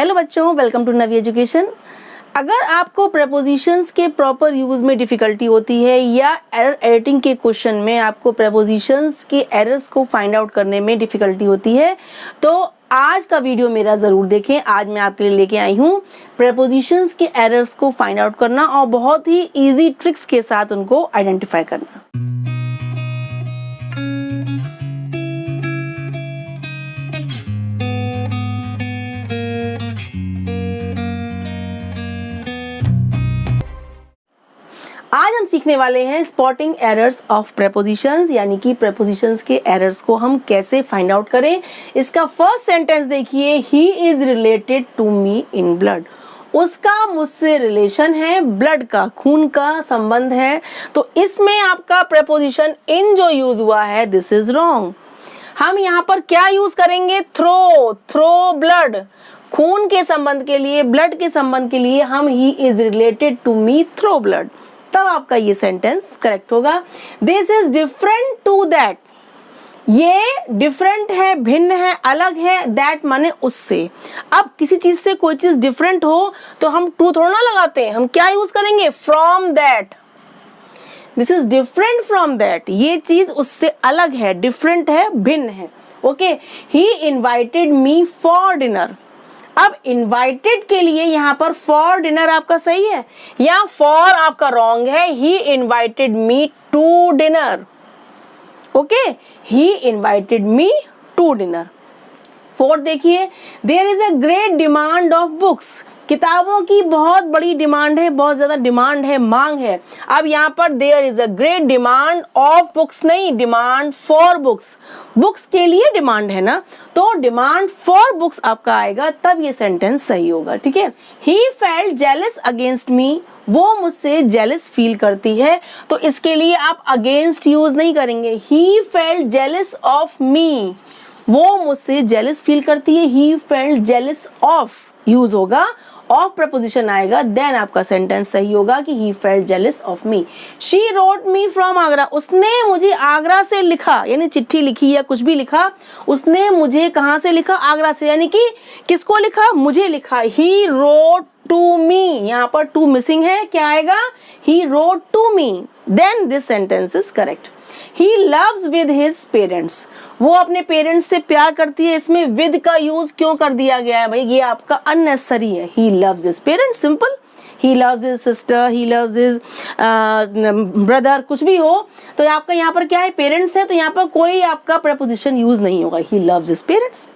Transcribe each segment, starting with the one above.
Hello बच्चों, welcome to Navi education. अगर आपको प्रेपोजिशंस के प्रॉपर यूज में डिफिकल्टी होती है या एरर एडिटिंग के क्वेश्चन में आपको प्रेपोजिशंस के एरर्स को फाइंड आउट करने में डिफिकल्टी होती है तो आज का वीडियो मेरा ज़रूर देखें। आज मैं आपके लिए लेके आई हूँ प्रेपोजिशंस के एरर्स को फाइंड आउट करना और बहुत ही ईजी ट्रिक्स के साथ उनको आइडेंटिफाई करना। आज हम सीखने वाले हैं स्पॉटिंग एरर्स ऑफ प्रेपोजिशंस, यानी कि प्रेपोजिशंस के एरर्स को हम कैसे फाइंड आउट करें। इसका फर्स्ट सेंटेंस देखिए, he is related to me in blood. उसका मुझसे रिलेशन है, ब्लड का, खून का संबंध है। तो इसमें आपका प्रेपोजिशन इन जो यूज हुआ है दिस इज रॉन्ग। हम यहाँ पर क्या यूज करेंगे? Through blood. खून के संबंध के लिए, ब्लड के संबंध के लिए हम he is related to me through blood, तब आपका ये सेंटेंस करेक्ट होगा। This is different to that. ये डिफरेंट है, भिन्न है, अलग है। दैट माने उससे। अब किसी चीज से कोई चीज डिफरेंट हो तो हम टू थोड़ा ना लगाते हैं, हम क्या यूज करेंगे? From that. This is different from that. ये चीज उससे अलग है, डिफरेंट है, भिन्न है। Okay, he invited me for dinner. अब इनवाइटेड के लिए यहाँ पर फॉर डिनर आपका सही है या फॉर आपका रॉन्ग है? He invited me to dinner. Okay, he invited me to dinner. Fourth देखिए, there is a great demand of books. किताबों की बहुत बड़ी डिमांड है, बहुत ज्यादा डिमांड है, मांग है। अब यहाँ पर there is a great demand of books नहीं, डिमांड फॉर बुक्स। बुक्स के लिए डिमांड है ना, तो डिमांड फॉर बुक्स आपका आएगा, तब ये सेंटेंस सही होगा। ठीक है, he felt jealous against me. वो मुझसे जेलस फील करती है, तो इसके लिए आप अगेंस्ट यूज नहीं करेंगे। He felt jealous of me. वो मुझसे जेलस फील करती है, he felt jealous of use होगा, ऑफ प्रपोजिशन आएगा, देन आपका सेंटेंस सही होगा कि he felt jealous of me. She wrote me from Agra. उसने मुझे आगरा से लिखा, यानी चिट्ठी लिखी या कुछ भी लिखा। उसने मुझे कहाँ से लिखा? आगरा से। यानी कि किसको लिखा? मुझे लिखा। He wrote to me. यहाँ पर टू मिसिंग है, क्या आएगा? He wrote to me. Then this sentence is correct. He loves with his parents. वो अपने पेरेंट्स से प्यार करती है। इसमें with का यूज क्यों कर दिया गया है भाई? ये आपका unnecessary है। He loves his parents, simple. He loves his sister, he loves his brother, कुछ भी हो तो आपका यहाँ पर क्या है? पेरेंट्स है, तो यहाँ पर कोई आपका preposition यूज नहीं होगा। He loves his parents.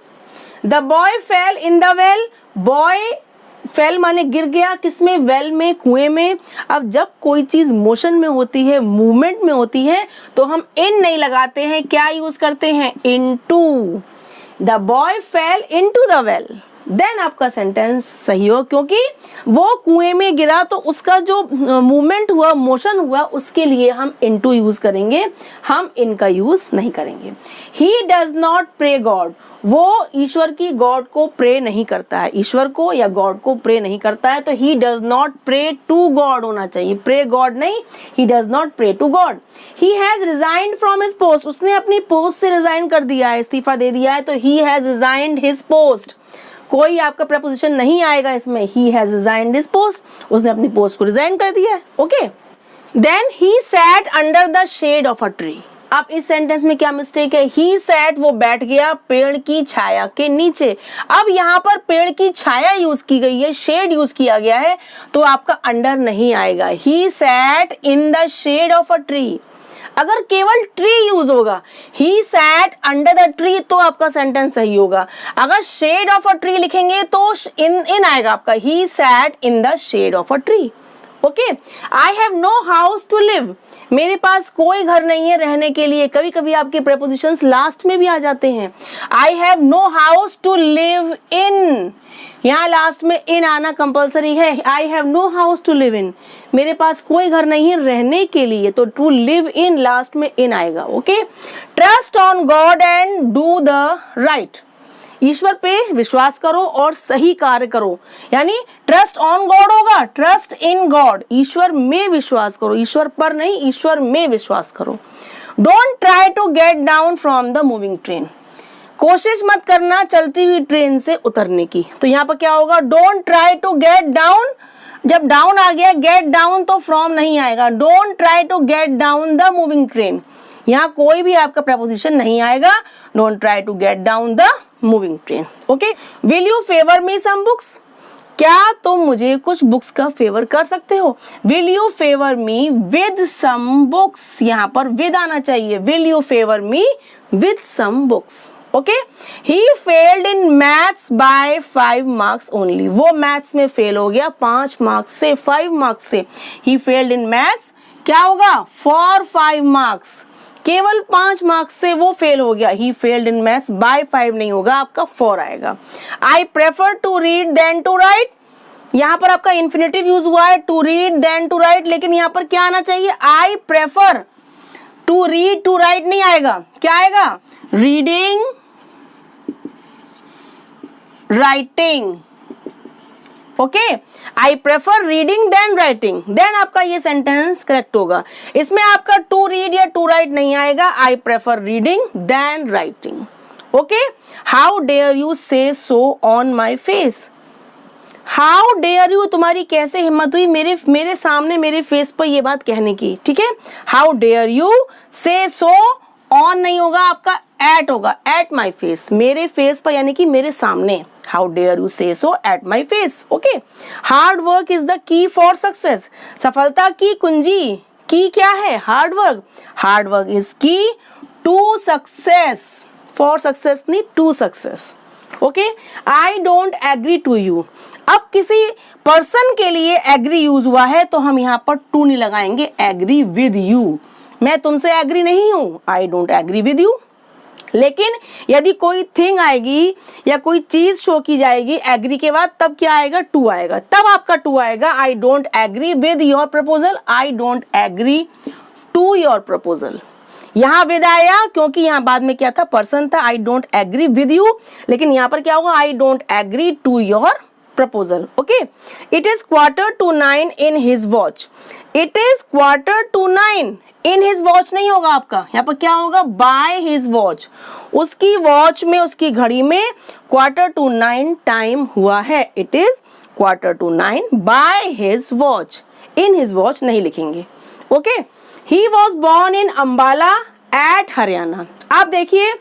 The boy fell in the well. Boy fail माने गिर गया, किसमें? वेल में, कुएं में। अब जब कोई चीज मोशन में होती है, मूवमेंट में होती है, तो हम इन नहीं लगाते हैं, क्या यूज करते हैं? Into. The boy fell into the well, then आपका सेंटेंस सही हो, क्योंकि वो कुएं में गिरा तो उसका जो मूवमेंट हुआ, मोशन हुआ, उसके लिए हम इनटू यूज करेंगे, हम इनका यूज नहीं करेंगे। He does not pray god. वो ईश्वर की, गॉड को प्रे नहीं करता है, ईश्वर को या गॉड को प्रे नहीं करता है, तो he does not pray to god होना चाहिए, प्रे गॉड नहीं, he does not pray to god. He has resigned from his post. उसने अपनी पोस्ट से रिजाइन कर दिया है, इस्तीफा दे दिया है, तो he has resigned his post. कोई आपका प्रपोजिशन नहीं आएगा इसमें। He has resigned his post, उसने अपनी पोस्ट को रिजाइन कर दिया है। Okay, then he sat under the shade of a tree. अब इस सेंटेंस में क्या मिस्टेक है? ही सैट, वो बैठ गया पेड़ की छाया के नीचे। अब यहाँ पर पेड़ की छाया यूज की गई है, शेड यूज किया गया है, तो आपका अंडर नहीं आएगा। He sat in the shade of a tree. अगर केवल ट्री यूज होगा, he sat under the tree, तो आपका सेंटेंस सही होगा। अगर शेड ऑफ अ ट्री लिखेंगे तो इन आएगा आपका। He sat in the shade of a tree. Okay, I have no house to live. मेरे पास कोई घर नहीं है रहने के लिए। कभी कभी आपके प्रेपोजिशंस लास्ट में भी आ जाते हैं। I have no house to live in, यहाँ लास्ट में इन आना कंपल्सरी है। I have no house to live in, मेरे पास कोई घर नहीं है रहने के लिए, तो टू लिव इन लास्ट में इन आएगा। Okay, trust on God and do the right. ईश्वर पे विश्वास करो और सही कार्य करो, यानी ट्रस्ट ऑन गॉड होगा, ट्रस्ट इन गॉड। ईश्वर में विश्वास करो, ईश्वर पर नहीं, ईश्वर में विश्वास करो। Don't try to get down from the moving train. कोशिश मत करना चलती हुई ट्रेन से उतरने की। तो यहाँ पर क्या होगा, don't try to get down. जब डाउन आ गया, गेट डाउन तो फ्रॉम नहीं आएगा। Don't try to get down the moving train, यहाँ कोई भी आपका प्रपोजिशन नहीं आएगा। Don't try to get down the moving train. Okay, will you favour me some books, क्या तुम मुझे कुछ बुक्स का फेवर कर सकते हो। Will you favour me with some books, यहाँ पर विद आना चाहिए। Will you favour me with some books. Okay, he failed in maths by 5 marks only, वो मैथ्स में फेल हो गया 5 मार्क्स से, 5 मार्क्स से। ही फेल्ड इन मैथ्स, क्या होगा, फॉर 5 मार्क्स, केवल 5 मार्क्स से वो फेल हो गया। He failed in maths by 5 नहीं होगा, आपका 4 आएगा। I prefer to read then to write, यहाँ पर आपका इन्फिनेटिव यूज हुआ है, to read then to write, लेकिन यहाँ पर क्या आना चाहिए, I prefer to read, to write नहीं आएगा, क्या आएगा, reading writing. Okay, I prefer reading then writing, then आपका ये सेंटेंस करेक्ट होगा। इसमें आपका टू रीड या टू राइट नहीं आएगा, I prefer reading then writing. Okay, how dare you say so on my face, how dare you, तुम्हारी कैसे हिम्मत हुई मेरे सामने मेरे फेस पर ये बात कहने की। ठीक है, how dare you say so, on नहीं होगा, आपका एट होगा, एट माई फेस, मेरे फेस पर यानी कि मेरे सामने। How dare you say so at my face. Okay, hard work is the key for success, सफलता की कुंजी, की क्या है, hard work. Hard work is key to success, for success नहीं, to success. Okay, I don't agree to you, अब किसी person के लिए एग्री यूज हुआ है तो हम यहाँ पर टू नहीं लगाएंगे, एग्री विद यू, मैं तुमसे एग्री नहीं हूं, I don't agree with you. लेकिन यदि कोई थिंग आएगी या कोई चीज शो की जाएगी एग्री के बाद, तब क्या आएगा, टू आएगा, तब आपका टू आएगा। I don't agree with your proposal, I don't agree to your proposal. यहाँ विद आया क्योंकि यहाँ बाद में क्या था, पर्सन था, I don't agree with you, लेकिन यहाँ पर क्या होगा, I don't agree to your proposal. Okay, it is 8:45 in his watch, it is 8:45 in his watch नहीं होगा आपका, यहाँ पर क्या होगा, बाय हिज वॉच, उसकी वॉच में, उसकी घड़ी में 8:45 टाइम हुआ है। It is 8:45 by his watch, in his watch नहीं लिखेंगे। Okay, he was born in Ambala at Haryana. आप देखिए,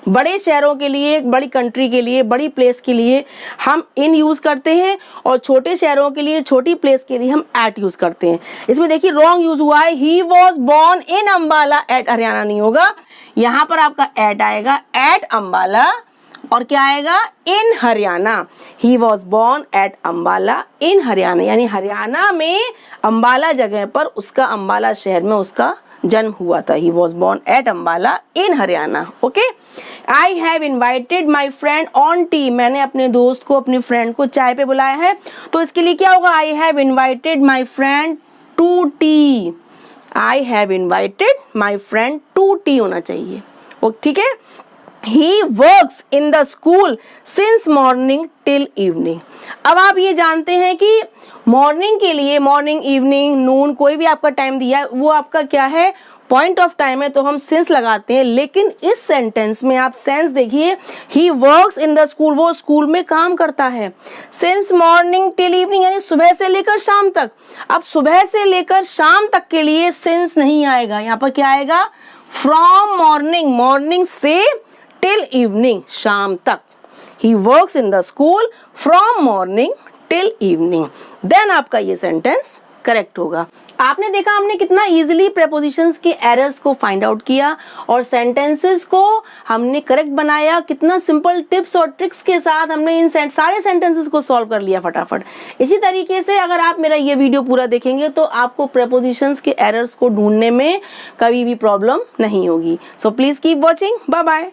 बड़े शहरों के लिए, बड़ी कंट्री के लिए, बड़ी प्लेस के लिए हम इन यूज करते हैं, और छोटे शहरों के लिए, छोटी प्लेस के लिए हम एट यूज करते हैं। इसमें देखिए रॉन्ग यूज हुआ है, he was born in Ambala at Haryana नहीं होगा, यहाँ पर आपका एट आएगा, एट अंबाला, और क्या आएगा, in Haryana. He was born at Ambala in Haryana, यानी हरियाणा में अंबाला जगह पर उसका, अंबाला शहर में उसका जन्म हुआ था। ही was born at Ambala in Haryana. Okay, I have invited my friend on T, मैंने अपने दोस्त को, अपनी फ्रेंड को चाय पे बुलाया है, तो इसके लिए क्या होगा, I have invited my friend to tea, I have invited my friend to tea होना चाहिए। ठीक है, he works in the school since morning till evening. अब आप ये जानते हैं कि मॉर्निंग के लिए, मॉर्निंग, इवनिंग, नून, कोई भी आपका टाइम दिया है वो आपका क्या है, पॉइंट ऑफ टाइम है, तो हम सिंस लगाते हैं। लेकिन इस सेंटेंस में आप सेंस देखिए, ही वर्क्स इन द स्कूल, वो स्कूल में काम करता है, सिंस मॉर्निंग टिल इवनिंग यानी सुबह से लेकर शाम तक। अब सुबह से लेकर शाम तक के लिए सिंस नहीं आएगा, यहाँ पर क्या आएगा, फ्रॉम मॉर्निंग, मॉर्निंग से टिल इवनिंग, शाम तक। He works in the school from morning till evening, then आपका ये सेंटेंस करेक्ट होगा। आपने देखा हमने कितना इजीली प्रेपोजिशंस के एरर्स को फाइंड आउट किया और सेंटेंसेस को हमने करेक्ट बनाया, कितना सिंपल टिप्स और ट्रिक्स के साथ हमने इन सारे सेंटेंसेस को सॉल्व कर लिया फटाफट। इसी तरीके से अगर आप मेरा ये वीडियो पूरा देखेंगे तो आपको प्रेपोजिशंस के एरर्स को ढूंढने में कभी भी प्रॉब्लम नहीं होगी। So please keep watching, bye bye.